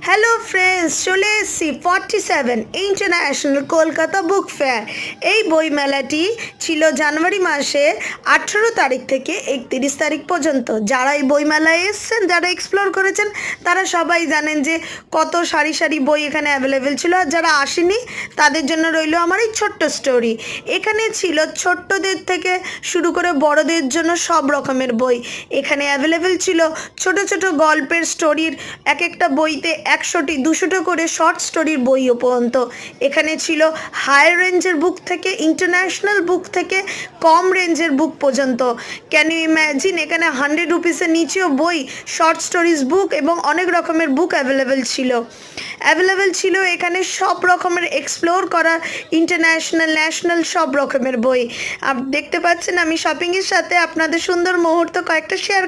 Hello friends, চলে এসেছি 47 international Kolkata book fair. এই বইমেলাটি ছিল জানুয়ারি মাসে 18 তারিখ থেকে 31 তারিখ পর্যন্ত। যারা এই বইমেলায় এসছেন, যারা এক্সপ্লোর করেছেন, তারা সবাই জানেন যে কত সারি সারি বই এখানে অ্যাভেলেবেল ছিল। আর যারা আসেনি তাদের জন্য রইল আমার এই ছোট্ট স্টোরি। এখানে ছিল ছোট্টদের থেকে শুরু করে বড়দের জন্য সব রকমের বই এখানে অ্যাভেলেবেল ছিল। ছোট ছোট গল্পের স্টোরির এক একটা বইতে 100টি 200টা করে শর্ট স্টোরির বইও পর্যন্ত এখানে ছিল। হায়ার রেঞ্জের বুক থেকে ইন্টারন্যাশনাল বুক থেকে কম রেঞ্জের বুক পর্যন্ত। ক্যান ইউ ইম্যাজিন, এখানে 100 রুপিসের নিচেও বই, শর্ট স্টোরিজ বুক এবং অনেক রকমের বুক অ্যাভেলেবেল ছিল এখানে সব রকমের এক্সপ্লোর করা ইন্টারন্যাশনাল ন্যাশনাল সব রকমের বই। দেখতে পাচ্ছেন আমি শপিংয়ের সাথে আপনাদের সুন্দর মুহূর্ত কয়েকটা শেয়ার